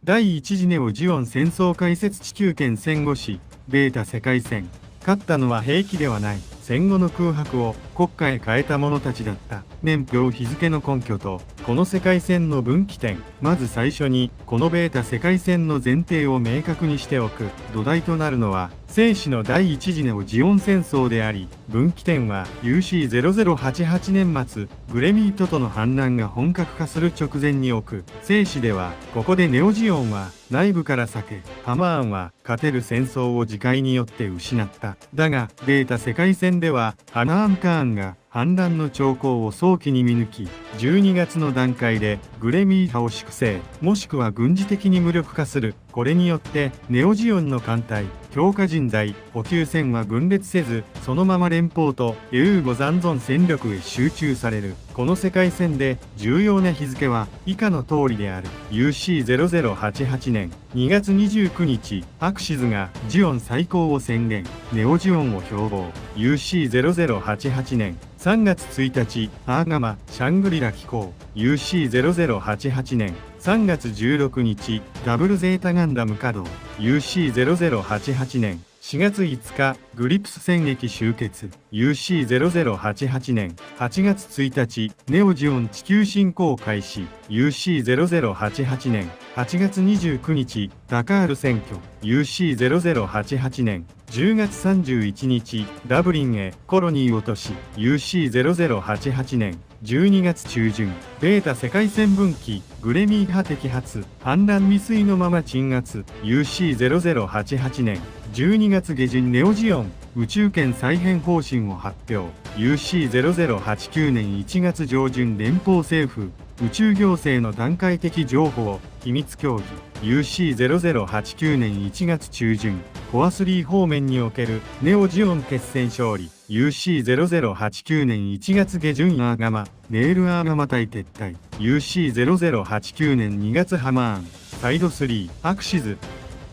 第一次ネオジオン戦争解説地球圏戦後史、ベータ世界戦。勝ったのは兵器ではない。戦後の空白を国家へ変えた者たちだった。年表日付の根拠と、この世界線の分岐点。まず最初に、このベータ世界線の前提を明確にしておく。土台となるのは、正史の第一次ネオジオン戦争であり、分岐点は UC0088 年末、グレミートとの反乱が本格化する直前に置く。正史では、ここでネオジオンは内部から避け、ハマーンは勝てる戦争を自戒によって失った。だが、ベータ世界戦では、ハナーン・カーンが反乱の兆候を早期に見抜き、12月の段階でグレミー派を粛清、もしくは軍事的に無力化する。これによって、ネオジオンの艦隊、強化人材、補給線は分裂せず、そのまま連邦とユーゴ残存戦力へ集中される。この世界線で重要な日付は以下の通りである。UC0088 年2月29日、アクシズがジオン再興を宣言、ネオジオンを標榜。UC0088 年3月1日、アーガマ、シャングリラ寄港。UC0088 年3月16日、ダブルゼータガンダム稼働。UC0088 年4月5日、グリプス戦役終結。UC0088 年8月1日、ネオジオン地球侵攻開始。UC0088 年8月29日、ダカール選挙。UC0088 年10月31日、ダブリンへコロニー落とし。UC0088 年12月中旬、ベータ世界線分岐、グレミー派摘発、反乱未遂のまま鎮圧。UC0088 年12月下旬、ネオジオン宇宙圏再編方針を発表。UC0089 年1月上旬、連邦政府宇宙行政の段階的情報秘密協議。UC0089 年1月中旬、コア3方面におけるネオジオン決戦勝利。UC0089 年1月下旬、アーガマネールアーガマ隊撤退。UC0089 年2月、ハマーンサイド3アクシズ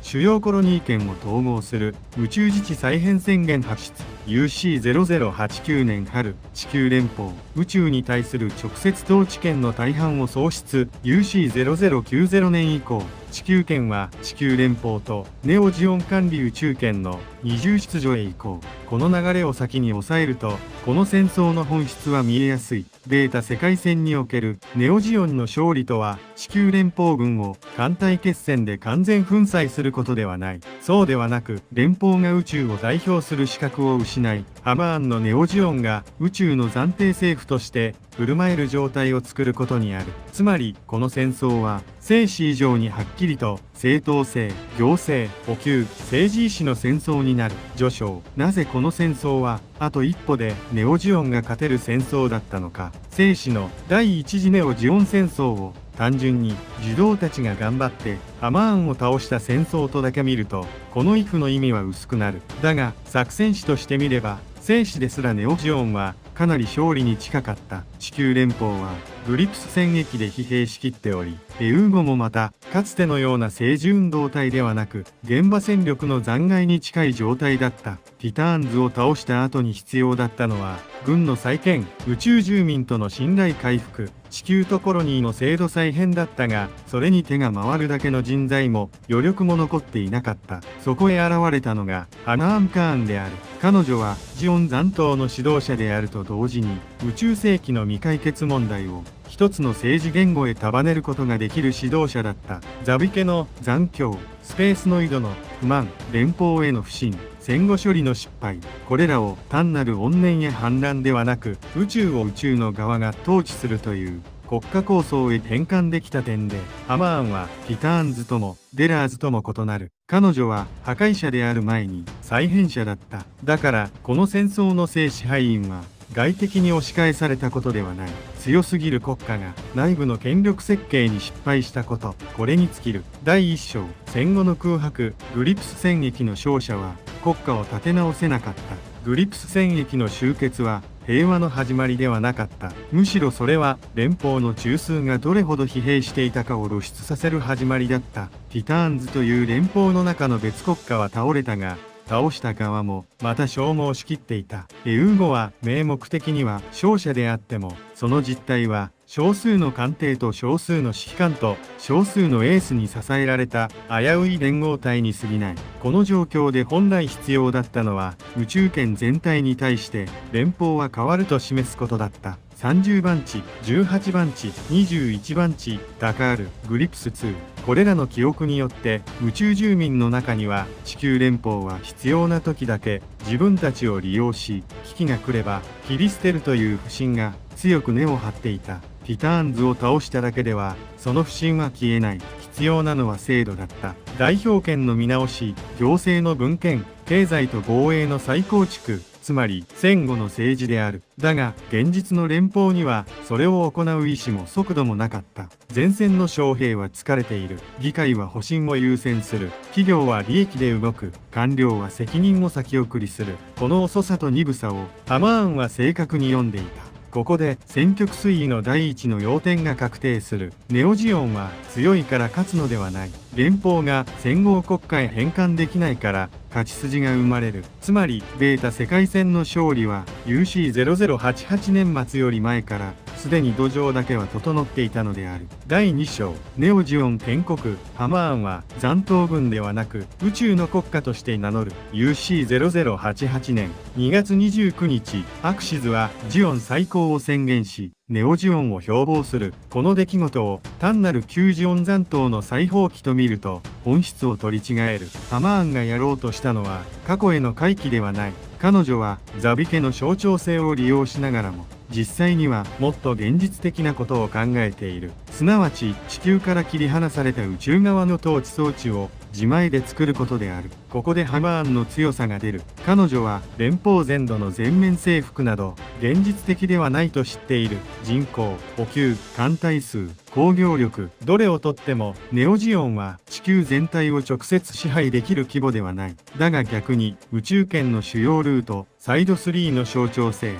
主要コロニー圏を統合する宇宙自治再編宣言発出。UC0089 年春、地球連邦宇宙に対する直接統治権の大半を喪失。UC0090 年以降、地球圏は地球連邦とネオジオン管理宇宙圏の二重秩序へ移行。この流れを先に抑えると、この戦争の本質は見えやすい。ベータ世界線におけるネオジオンの勝利とは、地球連邦軍を艦隊決戦で完全粉砕することではない。そうではなく、連邦が宇宙を代表する資格を失い、ハマーンのネオジオンが宇宙の暫定政府として振る舞える状態を作ることにある。つまり、この戦争は、生死以上にはっきりと正当性、行政、補給、政治意志の戦争になる。序章。なぜこの戦争は、あと一歩でネオジオンが勝てる戦争だったのか。正史の第一次ネオジオン戦争を単純に児童たちが頑張ってハマーンを倒した戦争とだけ見ると、このイフの意味は薄くなる。だが、作戦史として見れば、正史ですらネオジオンはかなり勝利に近かった。地球連邦はグリプス戦役で疲弊しきっており、エウーゴもまたかつてのような政治運動体ではなく、現場戦力の残骸に近い状態だった。ティターンズを倒した後に必要だったのは、軍の再建、宇宙住民との信頼回復、地球とコロニーの制度再編だったが、それに手が回るだけの人材も余力も残っていなかった。そこへ現れたのがハナーン・カーンである。彼女はジオン残党の指導者であると同時に、宇宙世紀の未解決問題を一つの政治言語へ束ねることができる指導者だった。ザビ家の残響、スペースノイドの不満、連邦への不信、戦後処理の失敗、これらを単なる怨念や反乱ではなく、宇宙を宇宙の側が統治するという国家構想へ転換できた点で、ハマーンはティターンズともデラーズとも異なる。彼女は破壊者である前に再編者だった。だから、この戦争の正支配員は外的に押し返されたことではない。強すぎる国家が内部の権力設計に失敗したこと。これに尽きる。第一章、戦後の空白、グリプス戦役の勝者は国家を立て直せなかった。グリプス戦役の終結は平和の始まりではなかった。むしろそれは連邦の中枢がどれほど疲弊していたかを露出させる始まりだった。ティターンズという連邦の中の別国家は倒れたが、倒した側もまた消耗しきっていた。エウーゴは名目的には勝者であっても、その実態は少数の艦艇と少数の指揮官と少数のエースに支えられた危うい連合体に過ぎない。この状況で本来必要だったのは宇宙圏全体に対して連邦は変わると示すことだった。30番地、18番地、21番地、ダカール、グリプス2。これらの記憶によって宇宙住民の中には地球連邦は必要な時だけ自分たちを利用し、危機が来れば切り捨てるという不信が強く根を張っていた。ティターンズを倒しただけではその不信は消えない。必要なのは制度だった。代表権の見直し、行政の分権、経済と防衛の再構築、つまり戦後の政治である。だが現実の連邦にはそれを行う意思も速度もなかった。前線の将兵は疲れている。議会は保身を優先する。企業は利益で動く。官僚は責任を先送りする。この遅さと鈍さをハマーンは正確に読んでいた。ここで戦局推移の第一の要点が確定する。ネオジオンは強いから勝つのではない。連邦が戦後国家へ返還できないから勝ち筋が生まれる。つまりベータ世界戦の勝利は UC0088 年末より前からすでに土壌だけは整っていたのである。第2章、ネオジオン建国。ハマーンは残党軍ではなく宇宙の国家として名乗る。 UC0088 年2月29日、アクシズはジオン再興を宣言しネオジオンを標榜する。この出来事を単なる旧ジオン残党の再放棄と見ると本質を取り違える。ハマーンがやろうとしたのは過去への回帰ではない。彼女はザビ家の象徴性を利用しながらも実際にはもっと現実的なことを考えている。すなわち地球から切り離された宇宙側の統治装置を自前で作ることである。ここでハマーンの強さが出る。彼女は連邦全土の全面征服など現実的ではないと知っている。人口、補給、艦隊数、工業力、どれをとってもネオジオンは地球全体を直接支配できる規模ではない。だが逆に宇宙圏の主要ルート、サイド3の象徴性、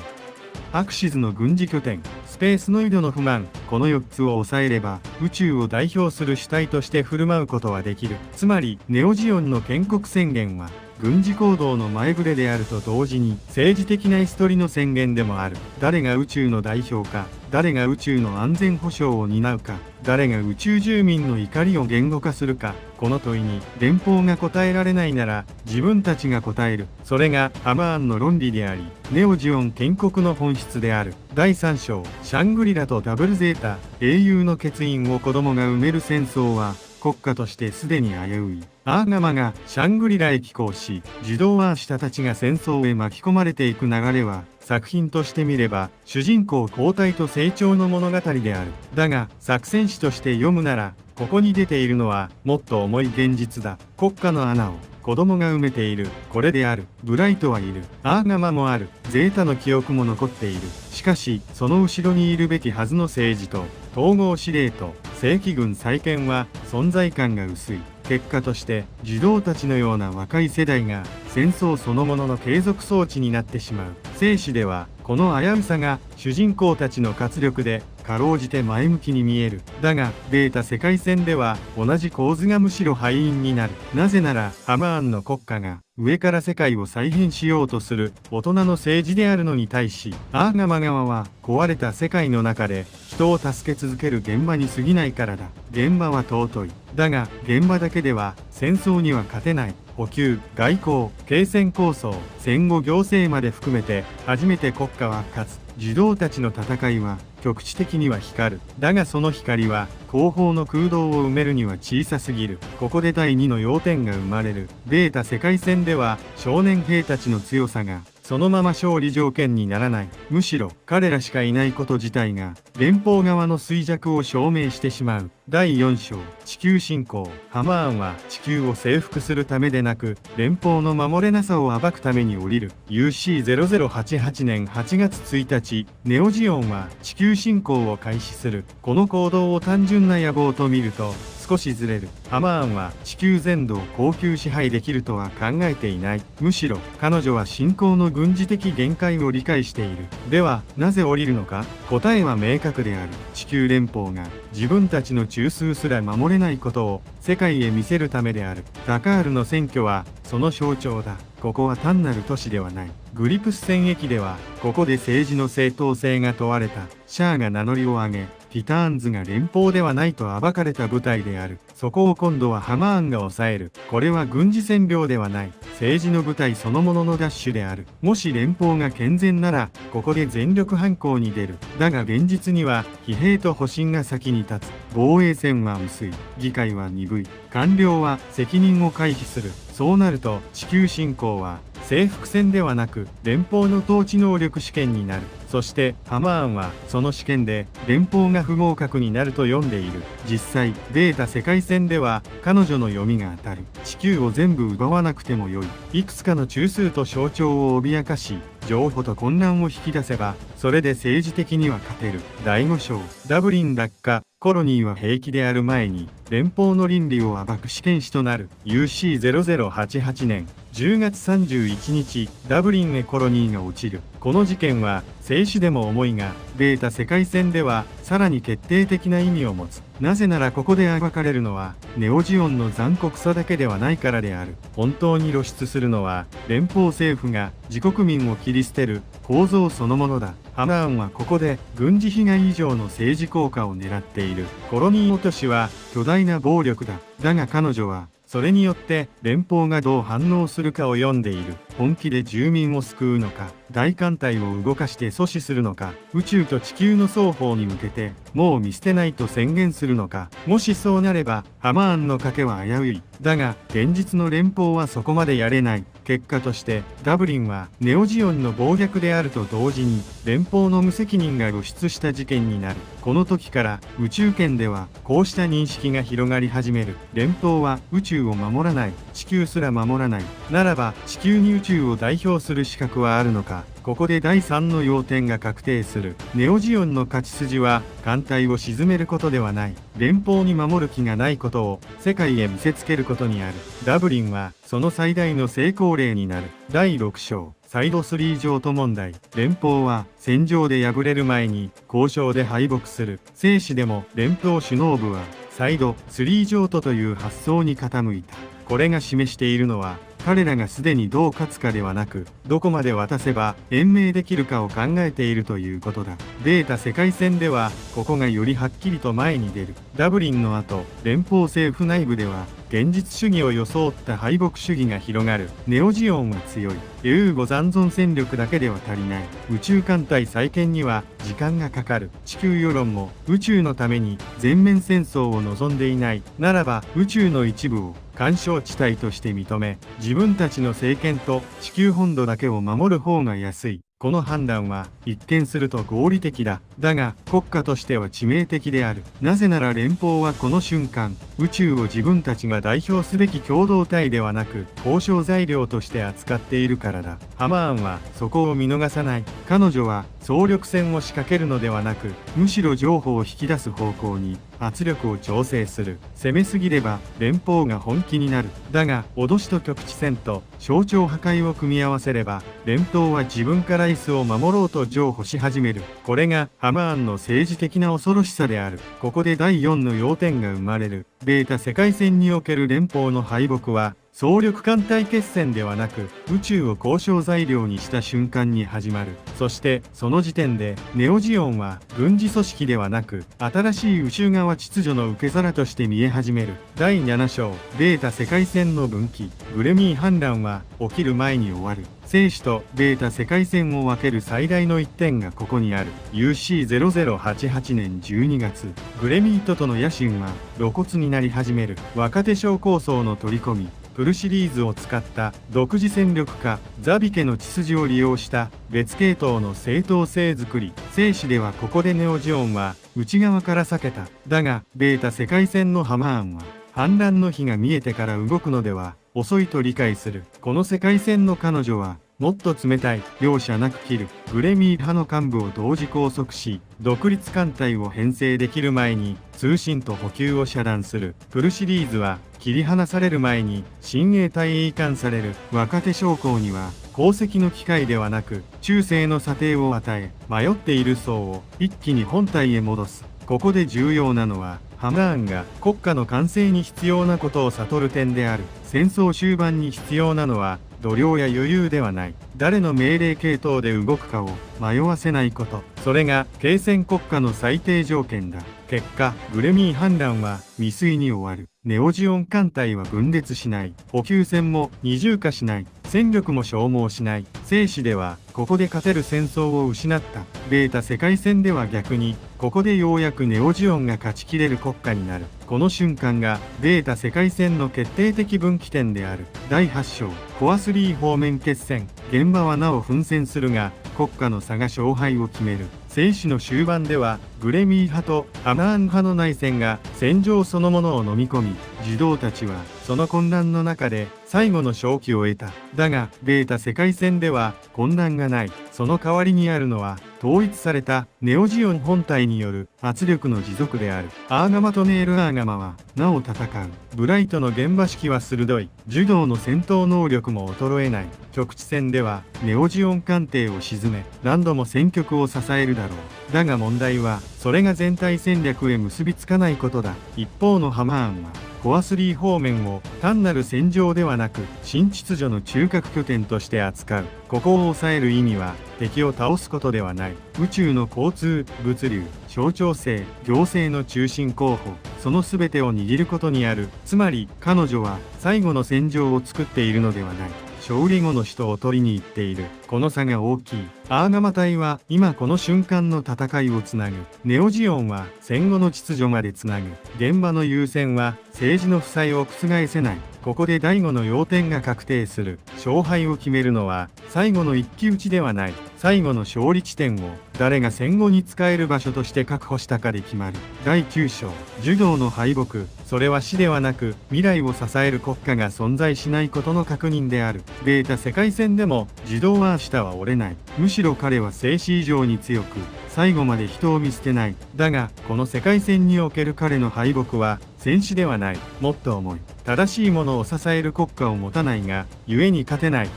アクシズの軍事拠点、スペースノイドの不満、この4つを抑えれば宇宙を代表する主体として振る舞うことはできる。つまりネオジオンの建国宣言は軍事行動の前触れであると同時に政治的な椅子取りの宣言でもある。誰が宇宙の代表か、誰が宇宙の安全保障を担うか、誰が宇宙住民の怒りを言語化するか、この問いに連邦が答えられないなら自分たちが答える。それがハマーンの論理であり、ネオジオン建国の本質である。第3章、シャングリラとダブルゼータ、英雄の欠員を子供が埋める戦争は国家としてすでに危うい。アーガマがシャングリラへ寄港し、ジュドーアーシタたちが戦争へ巻き込まれていく流れは、作品として見れば主人公交代と成長の物語である。だが作戦史として読むなら、ここに出ているのはもっと重い現実だ。国家の穴を子供が埋めている。これである。ブライトはいる。アーガマもある。ゼータの記憶も残っている。しかしその後ろにいるべきはずの政治と統合司令と正規軍再建は存在感が薄い。結果として児童たちのような若い世代が戦争そのものの継続装置になってしまう。生死ではこの危うさが主人公たちの活力でかろうじて前向きに見える。だがベータ世界戦では同じ構図がむしろ敗因になる。なぜならハマーンの国家が上から世界を再編しようとする大人の政治であるのに対し、アーガマ側は壊れた世界の中で人を助け続ける現場に過ぎないからだ。現場は尊い。だが現場だけでは戦争には勝てない。補給、外交、継戦構想、戦後行政まで含めて初めて国家は勝つ。児童たちの戦いは局地的には光る。だがその光は後方の空洞を埋めるには小さすぎる。ここで第2の要点が生まれる。ベータ世界戦では少年兵たちの強さがそのまま勝利条件にならない。むしろ彼らしかいないこと自体が連邦側の衰弱を証明してしまう。第4章、地球侵攻。ハマーンは地球を征服するためでなく連邦の守れなさを暴くために降りる。 UC0088 年8月1日、ネオジオンは地球侵攻を開始する。この行動を単純な野望と見ると少しずれる。ハマーンは地球全土を高級支配できるとは考えていない。むしろ彼女は侵攻の軍事的限界を理解している。ではなぜ降りるのか。答えは明確である。地球連邦が自分たちの中枢すら守れないことを世界へ見せるためである。ダカールの選挙はその象徴だ。ここは単なる都市ではない。グリプス戦役ではここで政治の正当性が問われた。シャアが名乗りを上げティターンズが連邦ではないと暴かれた部隊である。そこを今度はハマーンが抑える。これは軍事占領ではない。政治の部隊そのもののダッシュである。もし連邦が健全なら、ここで全力反攻に出る。だが現実には、疲弊と保身が先に立つ。防衛線は薄い。議会は鈍い。官僚は責任を回避する。そうなると、地球侵攻は、征服戦ではなく連邦の統治能力試験になる。そしてハマーンはその試験で連邦が不合格になると読んでいる。実際ベータ世界戦では彼女の読みが当たる。地球を全部奪わなくてもよい。いくつかの中枢と象徴を脅かし譲歩と混乱を引き出せばそれで政治的には勝てる。第5章ダブリン落下。コロニーは平気である前に連邦の倫理を暴く試験紙となる。 UC0088 年10月31日ダブリンへコロニーが落ちる。この事件は静止でも重いがベータ世界戦ではさらに決定的な意味を持つ。なぜならここで暴かれるのはネオジオンの残酷さだけではないからである。本当に露出するのは連邦政府が自国民を切り捨てる構造そのものだ。ハマーンはここで軍事被害以上の政治効果を狙っている。コロニー落としは巨大な暴力だ。だが彼女はそれによって連邦がどう反応するかを読んでいる。本気で住民を救うのか、大艦隊を動かして阻止するのか、宇宙と地球の双方に向けてもう見捨てないと宣言するのか。もしそうなればハマーンの賭けは危うい。だが現実の連邦はそこまでやれない。結果としてダブリンはネオジオンの暴虐であると同時に連邦の無責任が露出した事件になる。この時から宇宙圏ではこうした認識が広がり始める。連邦は宇宙を守らない。地球すら守らない。ならば地球に宇宙を代表する資格はあるのか。ここで第3の要点が確定する。ネオジオンの勝ち筋は艦隊を沈めることではない。連邦に守る気がないことを世界へ見せつけることにある。ダブリンはその最大の成功例になる。第6章サイド3譲渡問題。連邦は戦場で敗れる前に交渉で敗北する。生死でも連邦首脳部はサイド3譲渡という発想に傾いた。これが示しているのは彼らがすでにどう勝つかではなく、どこまで渡せば延命できるかを考えているということだ。ベータ世界戦では、ここがよりはっきりと前に出る。ダブリンの後、連邦政府内部では、現実主義を装った敗北主義が広がる。ネオジオンは強い。エウーゴ残存戦力だけでは足りない。宇宙艦隊再建には時間がかかる。地球世論も宇宙のために全面戦争を望んでいない。ならば宇宙の一部を干渉地帯として認め、自分たちの政権と地球本土だけを守る方が安い。この判断は一見すると合理的だ。だが国家としては致命的である。なぜなら連邦はこの瞬間、宇宙を自分たちが代表すべき共同体ではなく、交渉材料として扱っているからだ。ハマーンはそこを見逃さない。彼女は総力戦を仕掛けるのではなく、むしろ譲歩を引き出す方向に圧力を調整する。攻めすぎれば連邦が本気になる。だが脅しと局地戦と象徴破壊を組み合わせれば連邦は自分から椅子を守ろうと譲歩し始める。これがハマーンの政治的な恐ろしさである。ここで第4の要点が生まれる。ベータ世界戦における連邦の敗北は総力艦隊決戦ではなく宇宙を交渉材料にした瞬間に始まる。そしてその時点でネオジオンは軍事組織ではなく新しい宇宙側秩序の受け皿として見え始める。第7章ベータ世界戦の分岐。グレミー反乱は起きる前に終わる。生死とベータ世界戦を分ける最大の一点がここにある。 UC0088 年12月グレミートとの野心は露骨になり始める。若手小構想の取り込み、プルシリーズを使った独自戦力化、ザビ家の血筋を利用した別系統の正当性作り。生死ではここでネオジオンは内側から避けた。だがベータ世界戦のハマーンは反乱の日が見えてから動くのでは遅いと理解する。この世界戦の彼女はもっと冷たい。容赦なく切る。グレミー派の幹部を同時拘束し、独立艦隊を編成できる前に通信と補給を遮断する。プルシリーズは切り離される前に親衛隊へ移管される。若手将校には功績の機会ではなく忠誠の査定を与え、迷っている層を一気に本体へ戻す。ここで重要なのはハマーンが国家の完成に必要なことを悟る点である。戦争終盤に必要なのは度量や余裕ではない。誰の命令系統で動くかを迷わせないこと。それが継戦国家の最低条件だ。結果、グレミー反乱は未遂に終わる。ネオジオン艦隊は分裂しない。補給線も二重化しない。戦力も消耗しない。生死では、ここで勝てる戦争を失った。ベータ世界戦では逆に、ここでようやくネオジオンが勝ちきれる国家になる。この瞬間が、ベータ世界戦の決定的分岐点である。第8章、コア3方面決戦。現場はなお奮戦するが、国家の差が勝敗を決める。生死の終盤では、グレミー派とハマーン派の内戦が戦場そのものを飲み込み、児童たちはその混乱の中で最後の勝機を得た。だが、ベータ世界戦では混乱がない。その代わりにあるのは、統一されたネオジオン本体による圧力の持続である。アーガマとネール・アーガマはなお戦う。ブライトの現場指揮は鋭い。ジュドーの戦闘能力も衰えない。局地戦ではネオジオン艦艇を沈め、何度も戦局を支えるだろう。だが問題は、それが全体戦略へ結びつかないことだ。一方のハマーンは、コア3方面を単なる戦場ではなく新秩序の中核拠点として扱う。ここを抑える意味は敵を倒すことではない。宇宙の交通、物流、省庁制、行政の中心候補、その全てを握ることにある。つまり彼女は最後の戦場を作っているのではない。勝利後の首都を取りに行っている。この差が大きい。アーガマ隊は今この瞬間の戦いをつなぐ。ネオジオンは戦後の秩序までつなぐ。現場の優先は政治の負債を覆せない。ここで第5の要点が確定する。勝敗を決めるのは最後の一騎打ちではない。最後の勝利地点を誰が戦後に使える場所として確保したかで決まる。第9章、ジュドーの敗北。それは死ではなく未来を支える国家が存在しないことの確認である。ベータ世界戦でもジドーは下は折れない。むしろ彼は生死以上に強く、最後まで人を見捨てない。だが、この世界戦における彼の敗北は戦死ではない。もっと重い。正しいものを支える国家を持たないが、故に勝てない。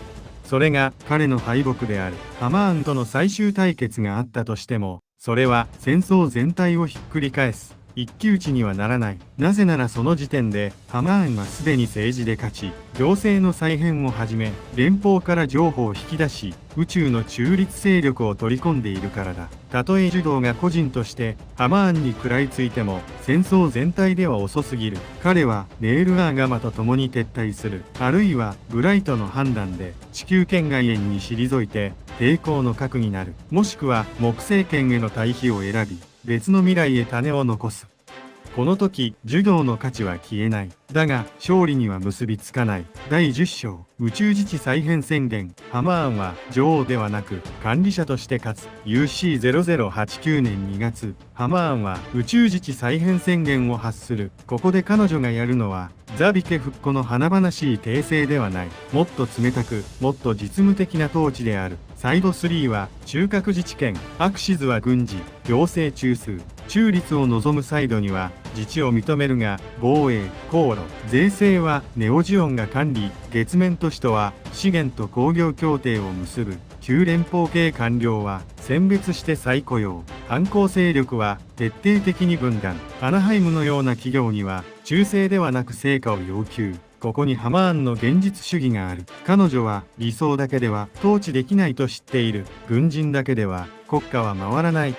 それが彼の敗北である。ハマーンとの最終対決があったとしても、それは戦争全体をひっくり返す。一騎打ちにはならない。なぜならその時点でハマーンはすでに政治で勝ち、行政の再編をはじめ、連邦から譲歩を引き出し、宇宙の中立勢力を取り込んでいるからだ。たとえジュドーが個人としてハマーンに食らいついても、戦争全体では遅すぎる。彼はネール・アーガマと共に撤退する。あるいはブライトの判断で地球圏外縁に退いて抵抗の核になる。もしくは木星圏への退避を選び、別の未来へ種を残す。この時、ジュドーの価値は消えない。だが、勝利には結びつかない。第10章、宇宙自治再編宣言。ハマーンは女王ではなく、管理者として勝つ。UC0089 年2月、ハマーンは宇宙自治再編宣言を発する。ここで彼女がやるのは、ザビケ復古の華々しい帝政ではない。もっと冷たく、もっと実務的な統治である。サイド3は中核自治権、アクシズは軍事、行政中枢、中立を望むサイドには自治を認めるが、防衛、航路、税制はネオジオンが管理、月面都市とは資源と工業協定を結ぶ。旧連邦系官僚は選別して再雇用。反抗勢力は徹底的に分断。アナハイムのような企業には忠誠ではなく成果を要求。ここにハマーンの現実主義がある。彼女は理想だけでは統治できないと知っている。軍人だけでは国家は回らない。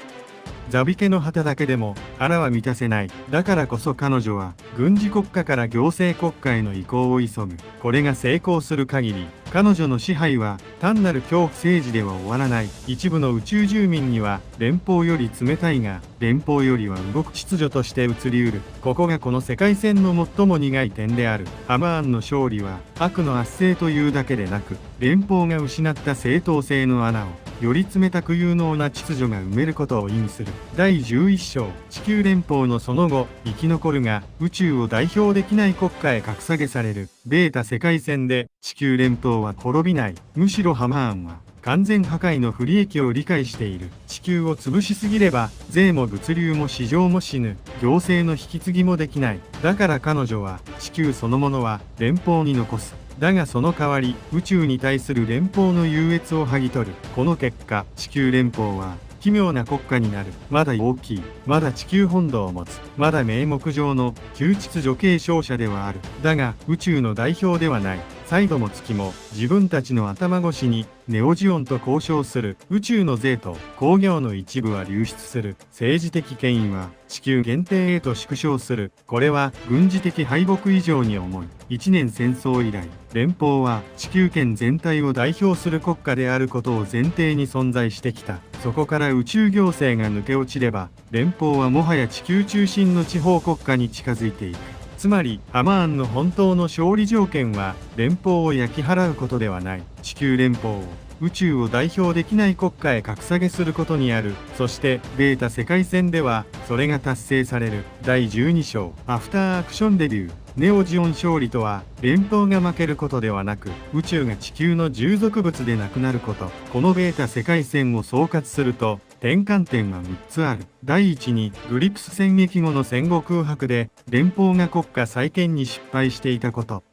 ザビ家の旗だけでも腹は満たせない。だからこそ彼女は軍事国家から行政国家への移行を急ぐ。これが成功する限り、彼女の支配は単なる恐怖政治では終わらない。一部の宇宙住民には連邦より冷たいが、連邦よりは動く秩序として移りうる。ここがこの世界線の最も苦い点である。ハマーンの勝利は悪の圧政というだけでなく、連邦が失った正当性の穴をより冷たく有能な秩序が埋めることを意味する。第11章、地球連邦のその後、生き残るが宇宙を代表できない国家へ格下げされる。ベータ世界線で地球連邦は滅びない。むしろハマーンは完全破壊の不利益を理解している。地球を潰しすぎれば、税も物流も市場も死ぬ。行政の引き継ぎもできない。だから彼女は地球そのものは連邦に残す。だがその代わり、宇宙に対する連邦の優越を剥ぎ取る。この結果、地球連邦は奇妙な国家になる。まだ大きい。まだ地球本土を持つ。まだ名目上の旧秩序継承者ではある。だが、宇宙の代表ではない。再度も月も自分たちの頭越しにネオジオンと交渉する。宇宙の税と工業の一部は流出する。政治的権威は地球限定へと縮小する。これは軍事的敗北以上に重い。一年戦争以来、連邦は地球圏全体を代表する国家であることを前提に存在してきた。そこから宇宙行政が抜け落ちれば、連邦はもはや地球中心の地方国家に近づいていく。つまりハマーンの本当の勝利条件は連邦を焼き払うことではない。地球連邦を宇宙を代表できない国家へ格下げすることにある。そしてベータ世界戦ではそれが達成される。第12章アフターアクションデビュー。ネオジオン勝利とは連邦が負けることではなく、宇宙が地球の従属物でなくなること。このベータ世界戦を総括すると転換点は6つある。第1にグリプス戦役後の戦後空白で連邦が国家再建に失敗していたこと。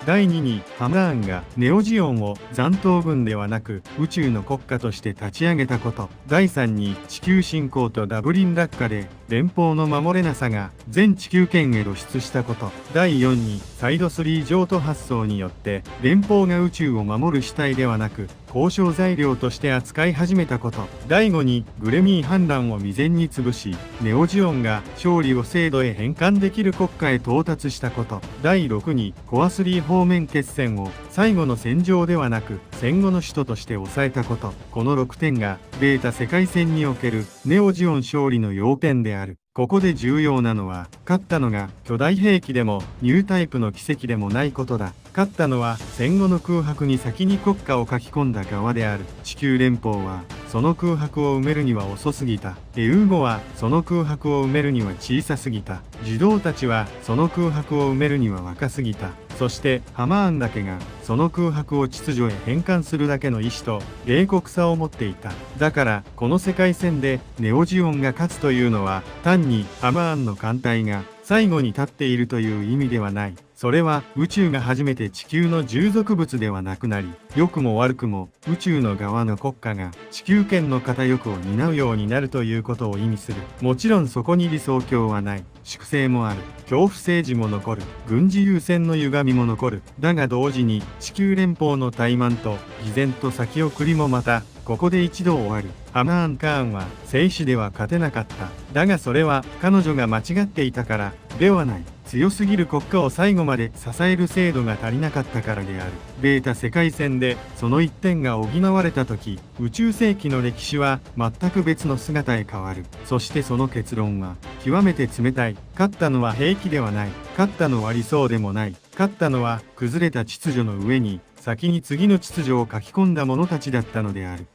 第2にハマーンがネオジオンを残党軍ではなく宇宙の国家として立ち上げたこと。第3に地球侵攻とダブリン落下で連邦の守れなさが全地球圏へ露出したこと。第4にサイド3譲渡発想によって連邦が宇宙を守る主体ではなく交渉材料として扱い始めたこと。第5にグレミー反乱を未然に潰しネオジオンが勝利を制度へ変換できる国家へ到達したこと。第6にコア3方面決戦を最後の戦場ではなく戦後の首都として抑えたこと。この6点がベータ世界戦におけるネオジオン勝利の要点である。ここで重要なのは、勝ったのが巨大兵器でもニュータイプの奇跡でもないことだ。勝ったのは戦後の空白に先に国家を書き込んだ側である。地球連邦はその空白を埋めるには遅すぎた。エウーゴはその空白を埋めるには小さすぎた。児童たちはその空白を埋めるには若すぎた。そしてハマーンだけがその空白を秩序へ変換するだけの意志と冷酷さを持っていた。だからこの世界戦でネオジオンが勝つというのは単にハマーンの艦隊が最後に立っているという意味ではない。それは宇宙が初めて地球の従属物ではなくなり、良くも悪くも宇宙の側の国家が地球圏の片翼を担うようになるということを意味する。もちろんそこに理想郷はない。粛清もある。恐怖政治も残る。軍事優先の歪みも残る。だが同時に地球連邦の怠慢と偽善と先送りもまたここで一度終わる。ハマーン・カーンは生死では勝てなかった。だがそれは彼女が間違っていたからではない。強すぎる国家を最後まで支える制度が足りなかったからである。ベータ世界戦でその一点が補われた時、宇宙世紀の歴史は全く別の姿へ変わる。そしてその結論は極めて冷たい。勝ったのは兵器ではない。勝ったのは理想でもない。勝ったのは崩れた秩序の上に先に次の秩序を書き込んだ者たちだったのである。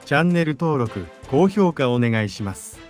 チャンネル登録、高評価お願いします。